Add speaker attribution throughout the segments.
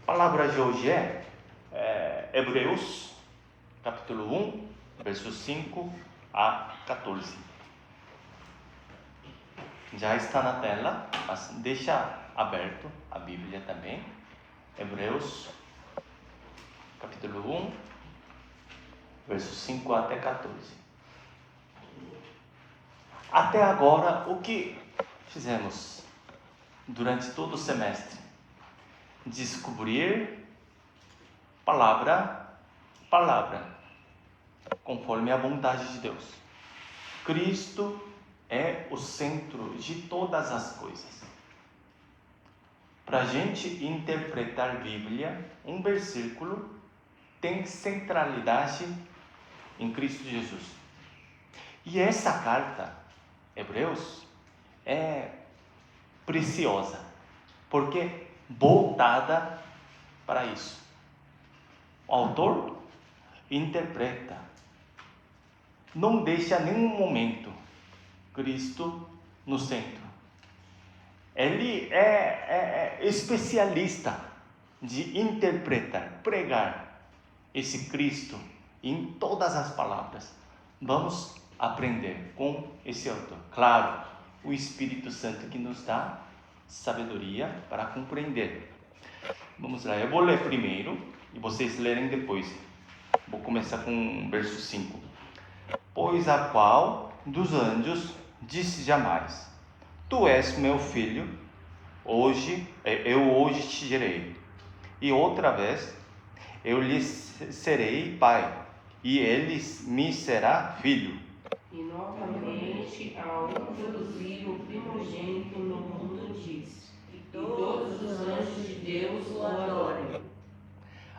Speaker 1: palavra de hoje é Hebreus, capítulo 1, versos 5 a 14. Já está na tela, mas deixa aberto a Bíblia também. Hebreus, capítulo 1, versos 5 até 14. Até agora, o que fizemos durante todo o semestre? Descobrir palavra, conforme a vontade de Deus. Cristo é o centro de todas as coisas. Para a gente interpretar a Bíblia, um versículo tem centralidade em Cristo Jesus. E essa carta, Hebreus, é preciosa, porque voltada para isso. O autor interpreta, não deixa nenhum momento Cristo no centro. Ele é especialista de interpretar, pregar esse Cristo em todas as palavras. Vamos aprender com esse autor. Claro, o Espírito Santo que nos dá sabedoria para compreender. Vamos lá, eu vou ler primeiro e vocês lerem depois. Vou começar com o verso 5. Pois a qual dos anjos disse jamais: Tu és meu filho, eu hoje te gerei. E outra vez, eu lhe serei pai, e ele me será filho.
Speaker 2: E novamente, ao introduzir o primogênito no mundo, diz: E todos os anjos de Deus o adorem.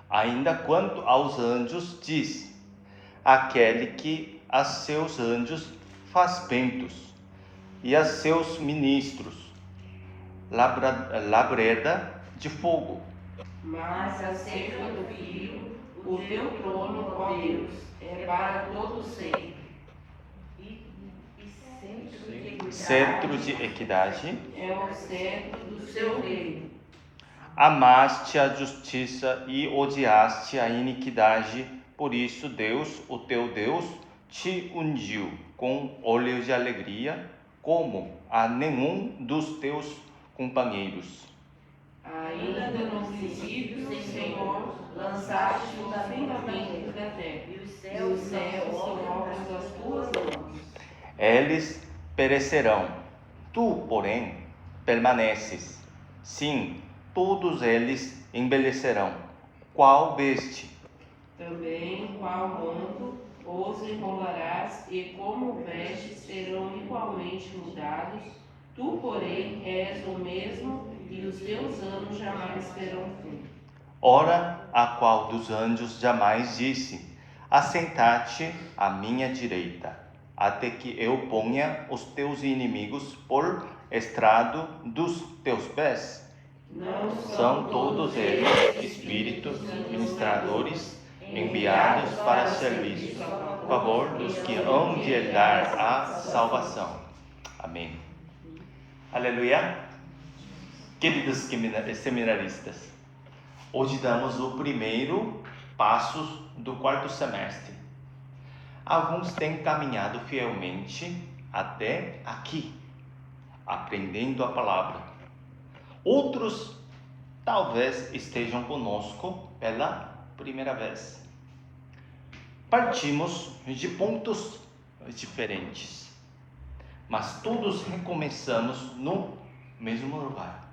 Speaker 1: Ainda quanto aos anjos, diz: Aquele que a seus anjos faz ventos, e a seus ministros labreda de fogo.
Speaker 2: Mas acerca do Filho, o teu trono, ó Deus, é para todo sempre. E
Speaker 1: Cetro de equidade.
Speaker 2: É o cetro do seu reino.
Speaker 1: Amaste a justiça e odiaste a iniquidade, por isso Deus, o teu Deus, te ungiu com óleo de alegria, como a nenhum dos teus companheiros.
Speaker 2: Ainda no princípio, Senhor, lançaste o fundamento da terra, e os céus são obras das tuas mãos.
Speaker 1: Eles perecerão, tu, porém, permaneces. Sim, todos eles envelhecerão. Qual veste?
Speaker 2: Também qual manto os enrolarás, e como vestes serão igualmente mudados. Tu, porém, és o mesmo, e os teus anos jamais terão fim.
Speaker 1: Ora, a qual dos anjos jamais disse: Assentar-te à minha direita, até que eu ponha os teus inimigos por estrado dos teus pés?
Speaker 2: Não
Speaker 1: São todos eles espíritos ministradores, enviados para serviço, a favor dos que hão de herdar a salvação. Amém. Aleluia. Queridos seminaristas, hoje damos o primeiro passo do quarto semestre. Alguns têm caminhado fielmente até aqui, aprendendo a palavra. Outros talvez estejam conosco pela primeira vez. Partimos de pontos diferentes, mas todos recomeçamos no mesmo lugar,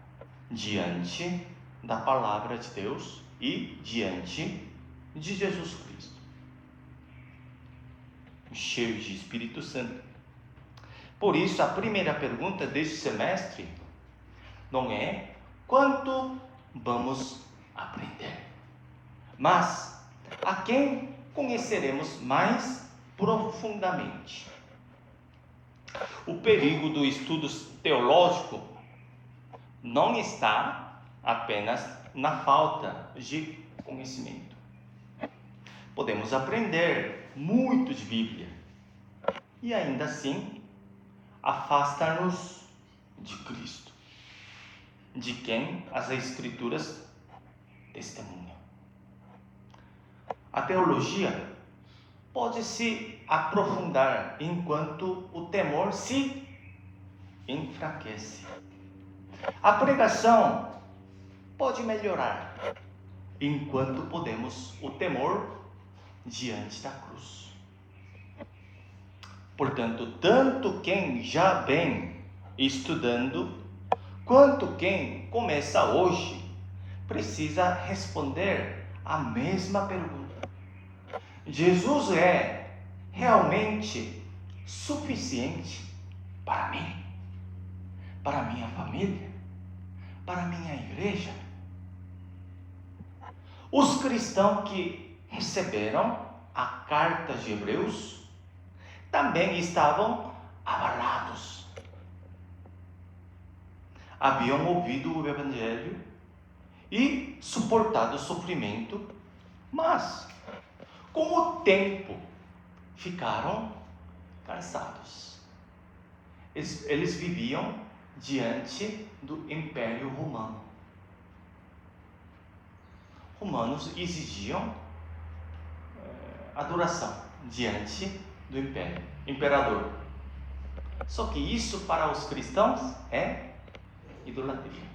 Speaker 1: diante da palavra de Deus e diante de Jesus Cristo, cheio de Espírito Santo. Por isso, a primeira pergunta deste semestre não é quanto vamos aprender, mas a quem conheceremos mais profundamente. O perigo do estudo teológico não está apenas na falta de conhecimento. Podemos aprender muito de Bíblia e ainda assim afastar-nos de Cristo, de quem as Escrituras testemunho. A teologia pode se aprofundar enquanto o temor se enfraquece. A pregação pode melhorar enquanto podemos o temor diante da cruz. Portanto, tanto quem já vem estudando, quanto quem começa hoje, precisa responder a mesma pergunta: Jesus é realmente suficiente para mim, para minha família, para minha igreja? Os cristãos que receberam a carta de Hebreus também estavam abalados. Haviam ouvido o Evangelho e suportado o sofrimento, mas com o tempo ficaram cansados. Eles viviam diante do Império Romano. Romanos exigiam adoração diante do imperador. Só que isso para os cristãos é idolatria.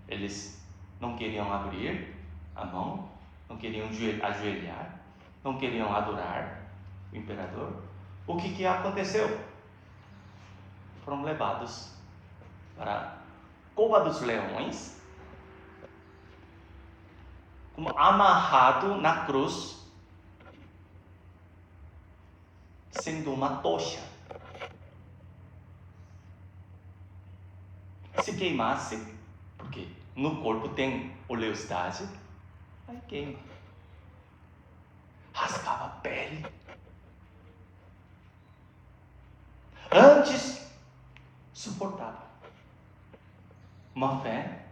Speaker 1: Eles não queriam abrir a mão, não queriam ajoelhar, não queriam adorar o imperador. O que aconteceu? Foram levados para a cova dos leões, como amarrado na cruz, sendo uma tocha. Se queimasse, porque no corpo tem oleosidade, aí queima. Rasgava a pele. Antes, suportava uma fé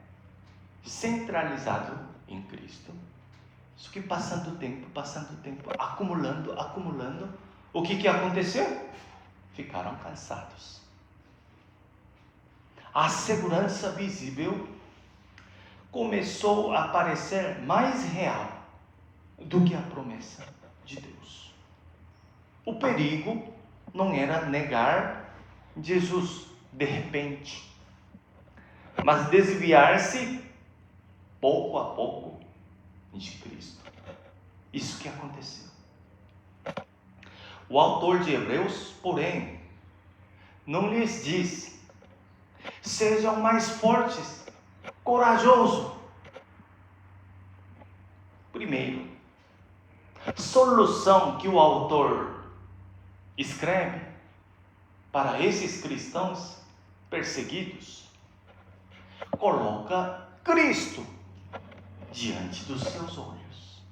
Speaker 1: centralizada em Cristo. Só que passando o tempo, acumulando, o que aconteceu? Ficaram cansados. A segurança visível começou a parecer mais real do que a promessa de Deus. O perigo não era negar Jesus de repente, mas desviar-se pouco a pouco de Cristo. Isso que aconteceu. O autor de Hebreus, porém, não lhes diz: sejam mais fortes, corajosos. Primeiro, solução que o autor escreve para esses cristãos perseguidos, coloca Cristo diante dos seus olhos.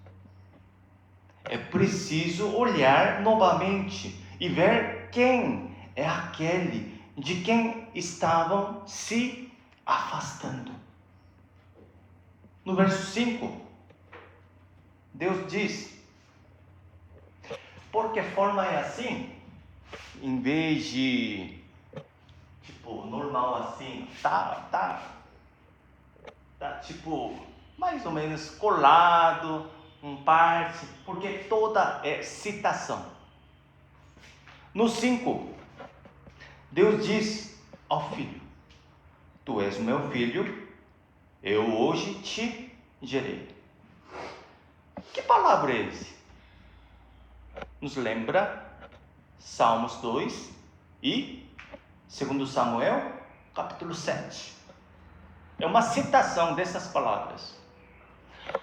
Speaker 1: É preciso olhar novamente e ver quem é aquele de quem estavam se afastando. No verso 5, Deus diz: por que forma é assim? Em vez de normal assim, tá mais ou menos colado, parte, porque toda é citação. No 5, Deus diz ao filho: tu és meu filho, eu hoje te gerei. Que palavra é esse? Nos lembra Salmos 2 e 2 Samuel, capítulo 7. É uma citação dessas palavras.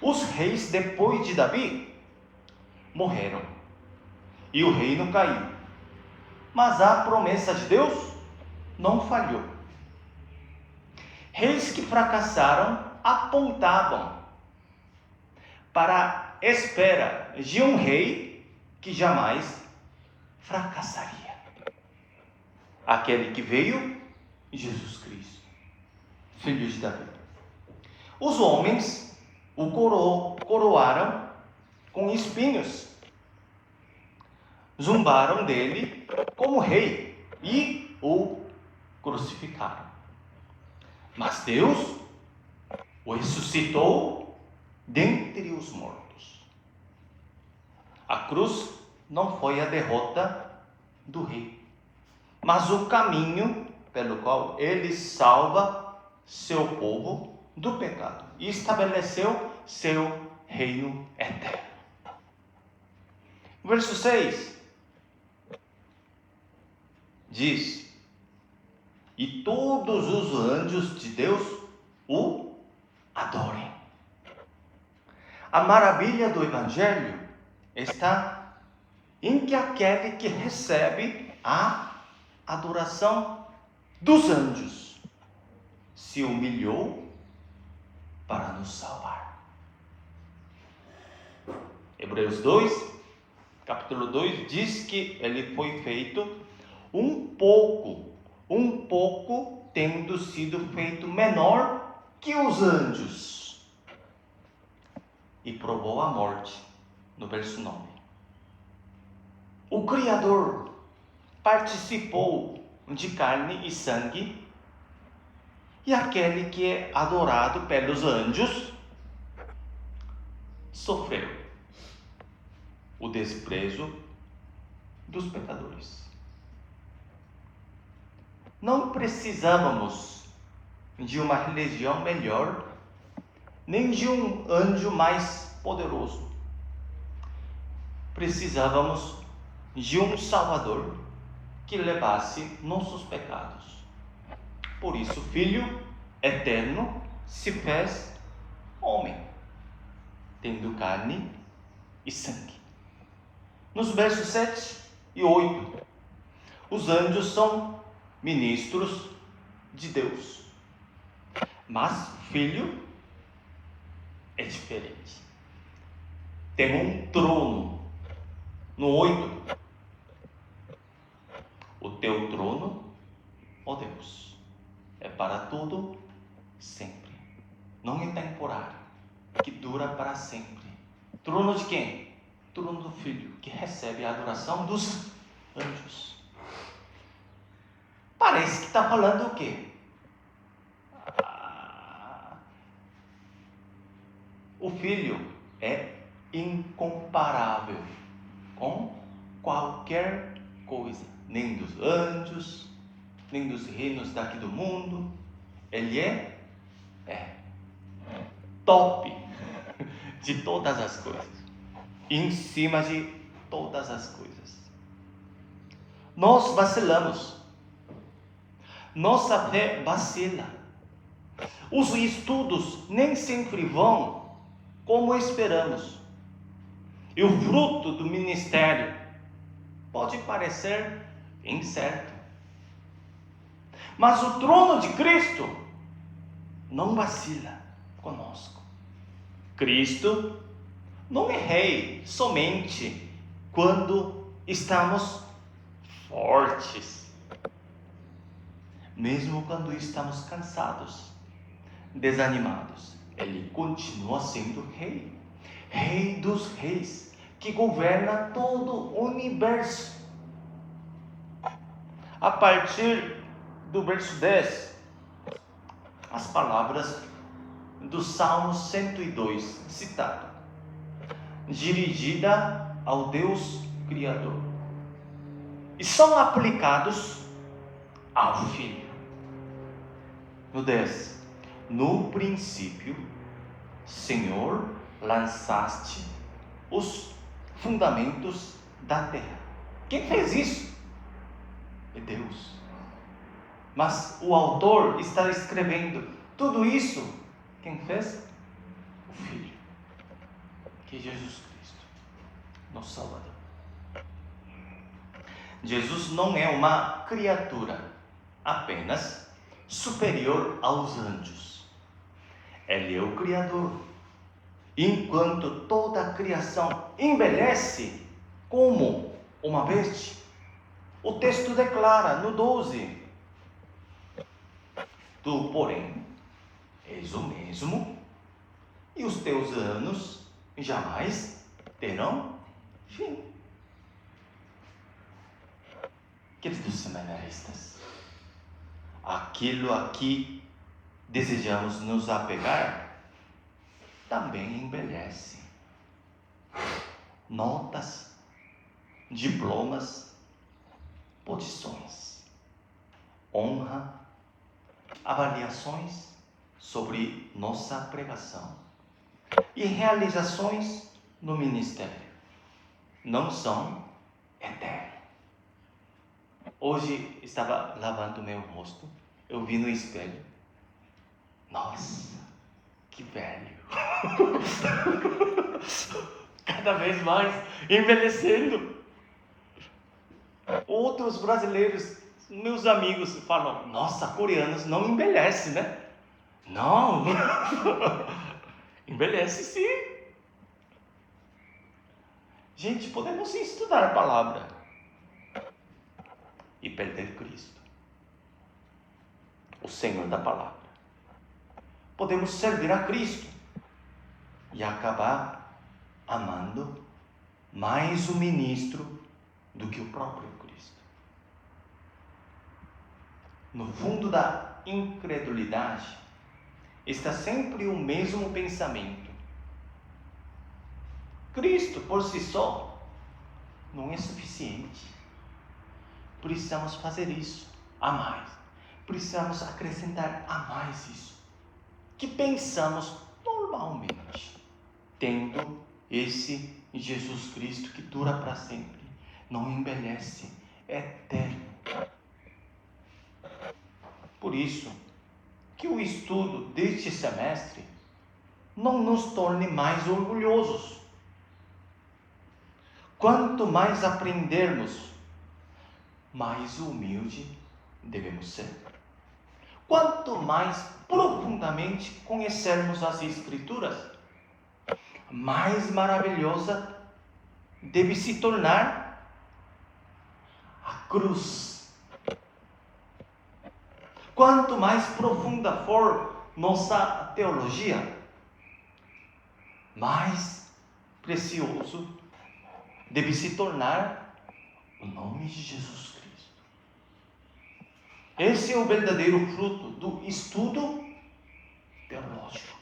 Speaker 1: Os reis depois de Davi morreram e o reino caiu, mas a promessa de Deus não falhou. Reis que fracassaram apontavam para a espera de um rei que jamais fracassaria. Aquele que veio, Jesus Cristo, filho de Davi. Os homens o coroaram com espinhos, zombaram dele como rei e o crucificaram. Mas Deus o ressuscitou dentre os mortos. A cruz não foi a derrota do rei, mas o caminho pelo qual ele salva seu povo do pecado e estabeleceu seu reino eterno. Verso 6 diz: e todos os anjos de Deus o adorem. A maravilha do Evangelho está em que aquele que recebe a adoração dos anjos se humilhou para nos salvar. Hebreus 2, capítulo 2, diz que ele foi feito um pouco tendo sido feito menor que os anjos, e provou a morte, no verso 9. O Criador participou de carne e sangue, e aquele que é adorado pelos anjos sofreu o desprezo dos pecadores. Não precisávamos de uma religião melhor, nem de um anjo mais poderoso. Precisávamos de um Salvador que levasse nossos pecados. Por isso, o Filho eterno se fez homem, tendo carne e sangue. Nos versos 7 e 8, os anjos são ministros de Deus, mas o Filho é diferente. Tem um trono. No 8, o teu trono, ó Deus, é para todo sempre, não é temporário, que dura para sempre. Trono de quem? Trono do Filho, que recebe a adoração dos anjos. Parece que está falando o quê? O Filho é incomparável com qualquer coisa, nem dos anjos, nem dos reinos daqui do mundo. Ele é top de todas as coisas, em cima de todas as coisas. Nós vacilamos, nossa fé vacila, os estudos nem sempre vão como esperamos, e o fruto do ministério pode parecer incerto, mas o trono de Cristo não vacila conosco. Cristo não é rei somente quando estamos fortes, mesmo quando estamos cansados, desanimados, ele continua sendo rei, rei dos reis, que governa todo o universo. A partir do verso 10, as palavras do Salmo 102, citado, dirigida ao Deus Criador, e são aplicados ao Filho. No 10, no princípio, Senhor, lançaste os fundamentos da terra. Quem fez isso? É Deus. Mas o autor está escrevendo tudo isso. Quem fez? O Filho, que é Jesus Cristo, nosso Salvador. Jesus não é uma criatura apenas superior aos anjos. Ele é o Criador. Enquanto toda a criação envelhece como uma veste, o texto declara no 12: tu, porém, és o mesmo, e os teus anos jamais terão fim. Queridos seminaristas, aquilo a que desejamos nos apegar também envelhece. Notas, diplomas, posições, honra, avaliações sobre nossa pregação e realizações no ministério não são eternos. Hoje estava lavando meu rosto, eu vi no espelho, nossa, que velho. Cada vez mais envelhecendo. Outros brasileiros, meus amigos, falam, nossa, coreanos não envelhecem, né? Não, envelhece sim. Gente, podemos estudar a palavra e perder Cristo, o Senhor da palavra. Podemos servir a Cristo e acabar amando mais o ministro do que o próprio Cristo. No fundo da incredulidade está sempre o mesmo pensamento. Cristo por si só não é suficiente. Precisamos fazer isso a mais. Precisamos acrescentar a mais isso que pensamos normalmente, tendo esse Jesus Cristo que dura para sempre, não envelhece, é eterno. Por isso que o estudo deste semestre não nos torne mais orgulhosos. Quanto mais aprendermos, mais humilde devemos ser. Quanto mais profundamente conhecermos as Escrituras, mais maravilhosa deve se tornar a cruz. Quanto mais profunda for nossa teologia, mais precioso deve se tornar o nome de Jesus Cristo. Esse é o verdadeiro fruto do estudo teológico.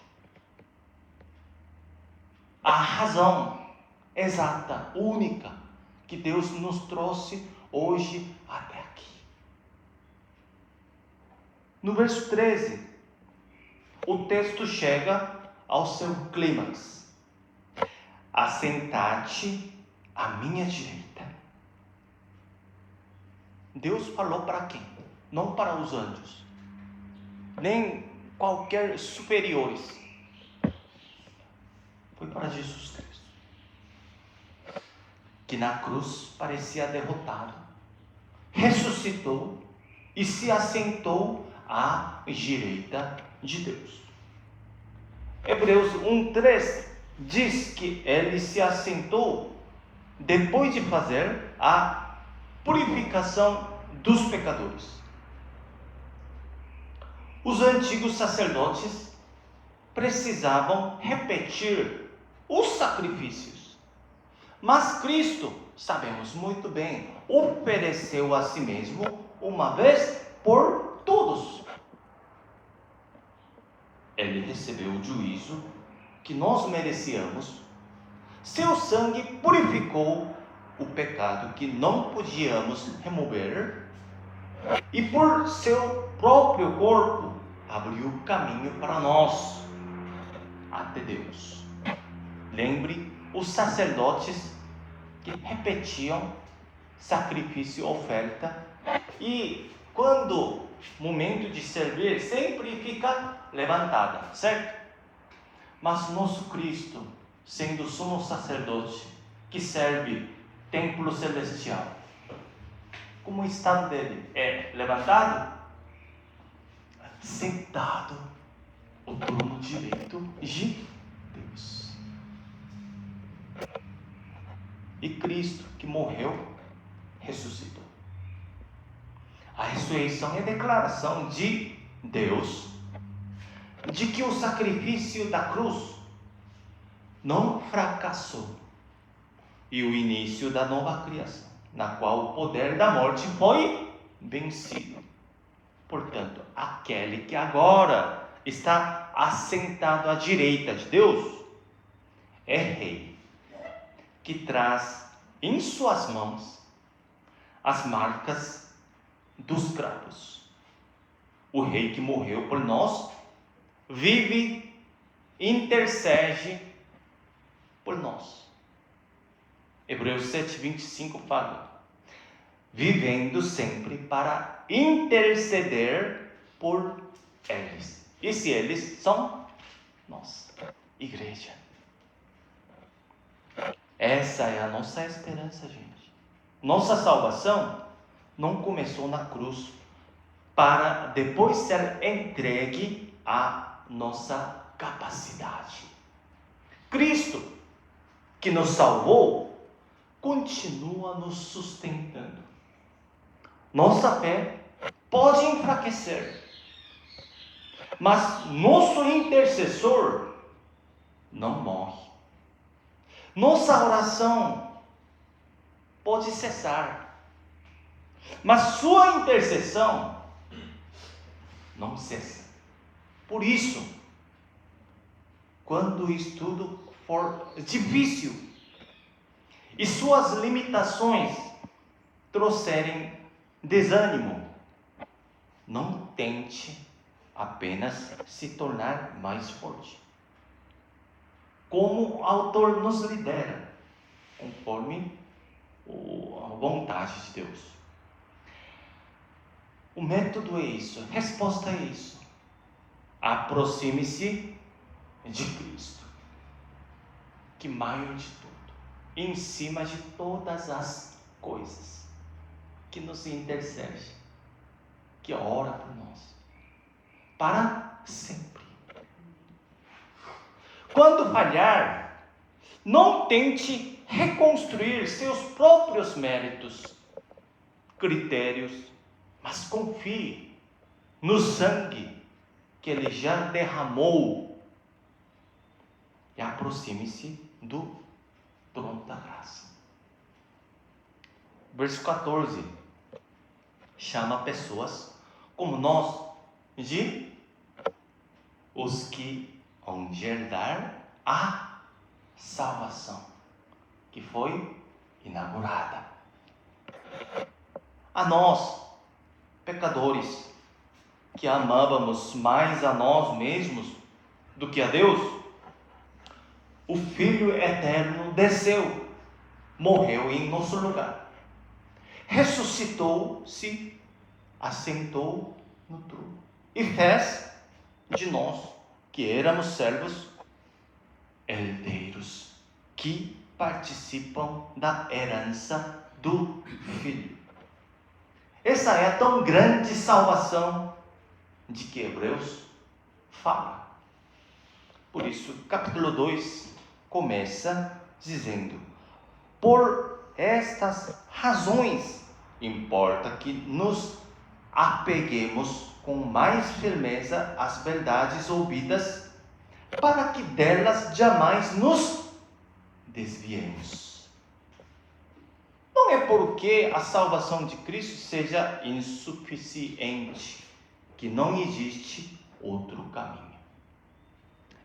Speaker 1: A razão exata, única, que Deus nos trouxe hoje até aqui. No verso 13, o texto chega ao seu clímax. Assentar-te à minha direita. Deus falou para quem? Não para os anjos, nem qualquer superiores. Foi para Jesus Cristo, que na cruz parecia derrotado, ressuscitou e se assentou à direita de Deus. Hebreus 1:3 diz que ele se assentou depois de fazer a purificação dos pecadores. Os antigos sacerdotes precisavam repetir os sacrifícios, mas Cristo, sabemos muito bem, ofereceu a si mesmo uma vez por todos. Ele recebeu o juízo que nós merecíamos. Seu sangue purificou o pecado que não podíamos remover, e por seu próprio corpo abriu o caminho para nós até Deus. Lembre os sacerdotes que repetiam sacrifício e oferta, e quando momento de servir, sempre fica levantada, certo? Mas nosso Cristo, sendo sumo sacerdote, que serve templo celestial, como o estado dele é levantado, sentado no trono direito de Deus. E Cristo, que morreu, ressuscitou. A ressurreição é a declaração de Deus de que o sacrifício da cruz não fracassou, e o início da nova criação, na qual o poder da morte foi vencido. Portanto, aquele que agora está assentado à direita de Deus é rei, que traz em suas mãos as marcas dos cravos. O rei que morreu por nós, vive, intercede por nós. Hebreus 7:25 fala: vivendo sempre para interceder por eles. E se eles são nós, igreja. Essa é a nossa esperança, gente. Nossa salvação não começou na cruz para depois ser entregue à nossa capacidade. Cristo, que nos salvou, continua nos sustentando. Nossa fé pode enfraquecer, mas nosso intercessor não morre. Nossa oração pode cessar, mas sua intercessão não cessa. Por isso, quando o estudo for difícil e suas limitações trouxerem desânimo, não tente apenas se tornar mais forte. Como o autor nos lidera, conforme a vontade de Deus. O método é isso, a resposta é isso. Aproxime-se de Cristo, que maior de tudo, em cima de todas as coisas, que nos intercede, que ora por nós, para sempre. Quando falhar, não tente reconstruir seus próprios méritos, critérios, mas confie no sangue que Ele já derramou e aproxime-se do trono da graça. Verso 14 chama pessoas como nós de os que vão herdar a salvação que foi inaugurada. A nós, pecadores, que amávamos mais a nós mesmos do que a Deus, o Filho Eterno desceu, morreu em nosso lugar, ressuscitou, se assentou no trono e fez de nós, que éramos servos, herdeiros, que participam da herança do Filho. Essa é a tão grande salvação de que Hebreus fala. Por isso, capítulo 2 começa dizendo: por estas razões importa que nos apeguemos com mais firmeza às verdades ouvidas, para que delas jamais nos desviemos. Não é porque a salvação de Cristo seja insuficiente que não existe outro caminho.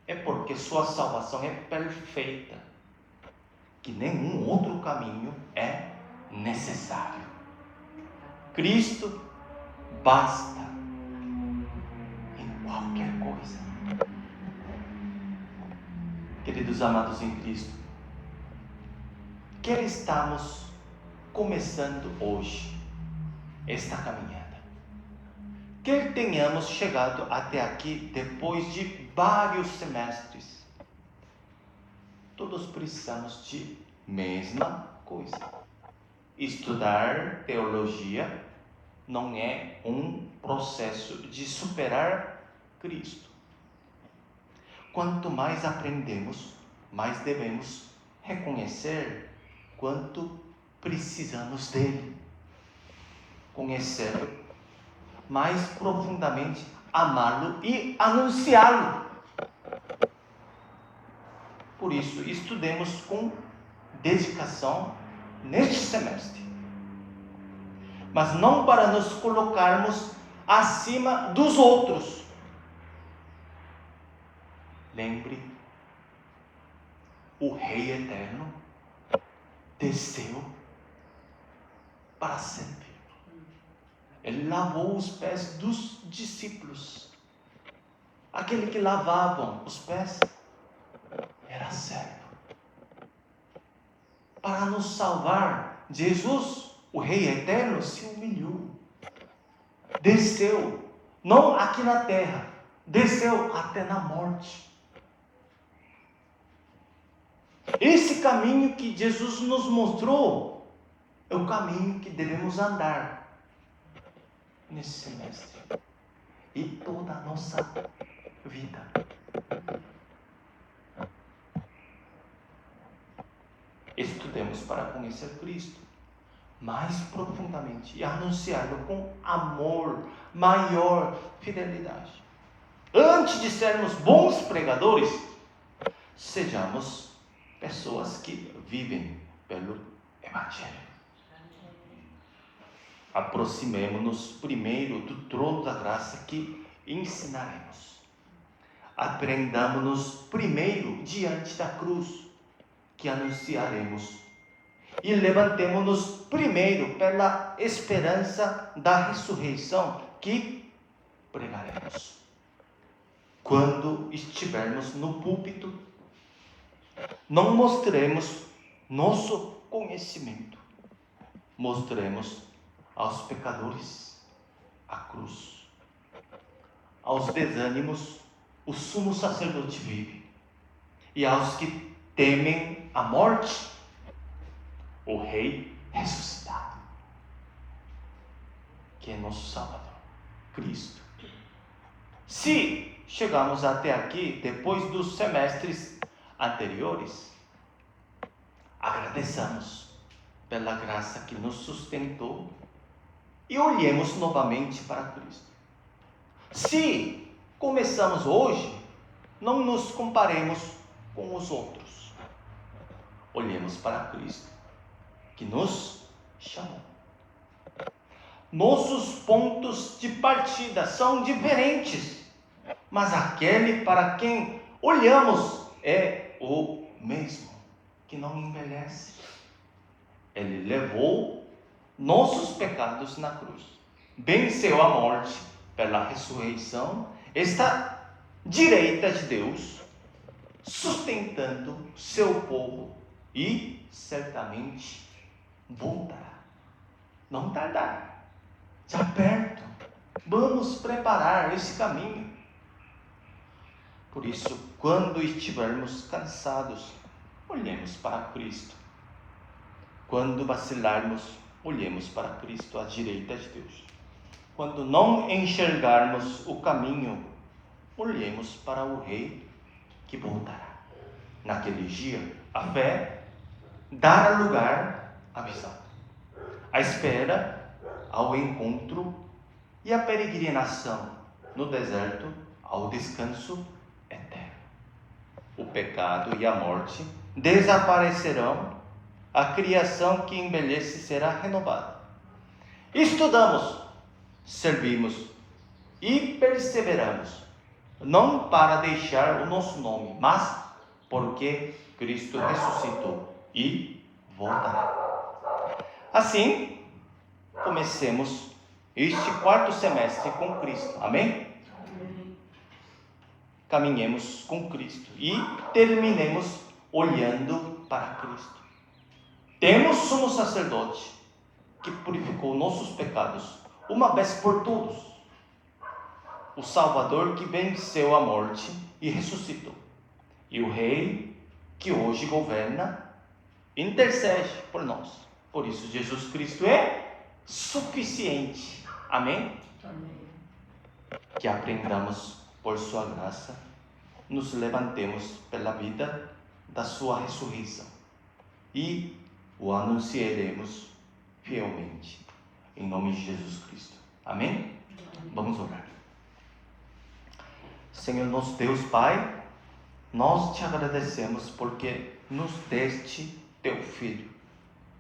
Speaker 1: É porque sua salvação é perfeita, que nenhum outro caminho é necessário. Cristo basta em qualquer coisa. Queridos amados em Cristo, quer estamos começando hoje esta caminhada, quer tenhamos chegado até aqui depois de vários semestres, todos precisamos de mesma coisa. Estudar teologia não é um processo de superar Cristo. Quanto mais aprendemos, mais devemos reconhecer quanto precisamos dele. Conhecê-lo mais profundamente, amá-lo e anunciá-lo. Por isso, estudemos com dedicação neste semestre, mas não para nos colocarmos acima dos outros. Lembre, o Rei eterno, desceu para servir. Ele lavou os pés dos discípulos. Aquele que lavavam os pés era servo. Para nos salvar, Jesus, o Rei eterno, se humilhou. Desceu, não aqui na terra, desceu até na morte. Esse caminho que Jesus nos mostrou é o caminho que devemos andar nesse semestre e toda a nossa vida. Estudemos para conhecer Cristo mais profundamente e anunciá-lo com amor, maior fidelidade. Antes de sermos bons pregadores, sejamos pessoas que vivem pelo Evangelho. Aproximemo-nos primeiro do trono da graça que ensinaremos. Aprendamos-nos primeiro diante da cruz que anunciaremos. E levantemo-nos primeiro pela esperança da ressurreição que pregaremos. Quando estivermos no púlpito, não mostremos nosso conhecimento. Mostremos aos pecadores a cruz. Aos desânimos, o sumo sacerdote vive. E aos que temem a morte, o Rei ressuscitado, que é nosso Salvador, Cristo. Se chegamos até aqui, depois dos semestres anteriores, agradeçamos pela graça que nos sustentou e olhemos novamente para Cristo. Se começamos hoje, não nos comparemos com os outros. Olhemos para Cristo, que nos chamou. Nossos pontos de partida são diferentes, mas aquele para quem olhamos é o mesmo, que não envelhece. Ele levou nossos pecados na cruz, venceu a morte pela ressurreição, está à direita de Deus, sustentando seu povo e certamente voltará. Não tardará, já perto. Vamos preparar esse caminho. Por isso, quando estivermos cansados, olhemos para Cristo. Quando vacilarmos, olhemos para Cristo à direita de Deus. Quando não enxergarmos o caminho, olhemos para o Rei que voltará. Naquele dia, a fé dará lugar à visão, a espera ao encontro e a peregrinação no deserto ao descanso eterno. O pecado e a morte desaparecerão, a criação que envelhece será renovada. Estudamos, servimos e perseveramos, não para deixar o nosso nome, mas porque Cristo ressuscitou e voltará. Assim, comecemos este quarto semestre com Cristo. Amém? Caminhemos com Cristo e terminemos olhando para Cristo. Temos sumo sacerdote que purificou nossos pecados uma vez por todos. O Salvador que venceu a morte e ressuscitou. E o Rei que hoje governa, intercede por nós. Por isso Jesus Cristo é suficiente. Amém?
Speaker 2: Amém.
Speaker 1: Que aprendamos por sua graça, nos levantemos pela vida da sua ressurreição e o anunciaremos fielmente. Em nome de Jesus Cristo. Amém? Vamos orar. Senhor nosso Deus Pai, nós te agradecemos porque nos deste teu Filho.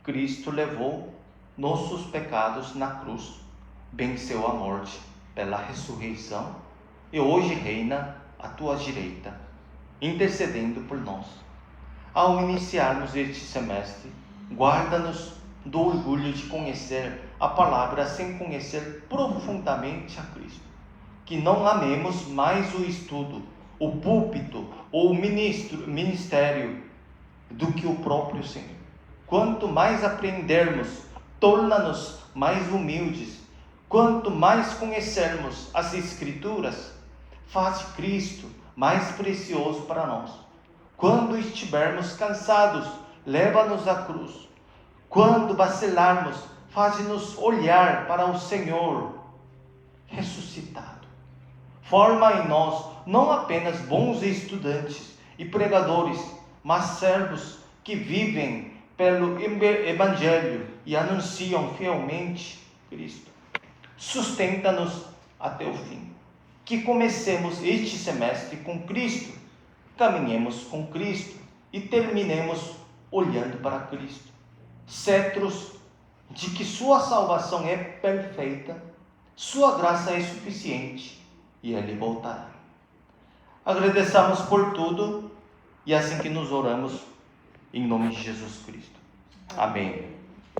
Speaker 1: Cristo levou nossos pecados na cruz, venceu a morte pela ressurreição e hoje reina à tua direita, intercedendo por nós. ao iniciarmos este semestre, guarda-nos do orgulho de conhecer a palavra sem conhecer profundamente a Cristo. Que não amemos mais o estudo, o púlpito ou o ministério do que o próprio Senhor. Quanto mais aprendermos, torna-nos mais humildes. Quanto mais conhecermos as Escrituras, faz de Cristo mais precioso para nós. Quando estivermos cansados, leva-nos à cruz. Quando vacilarmos, faz-nos olhar para o Senhor ressuscitado. Forma em nós não apenas bons estudantes e pregadores, mas servos que vivem pelo Evangelho e anunciam fielmente Cristo. Sustenta-nos até o fim. Que comecemos este semestre com Cristo, caminhemos com Cristo e terminemos olhando para Cristo. Cetros de que sua salvação é perfeita, sua graça é suficiente e Ele voltará. Agradeçamos por tudo e assim que nos oramos, em nome de Jesus Cristo. Amém.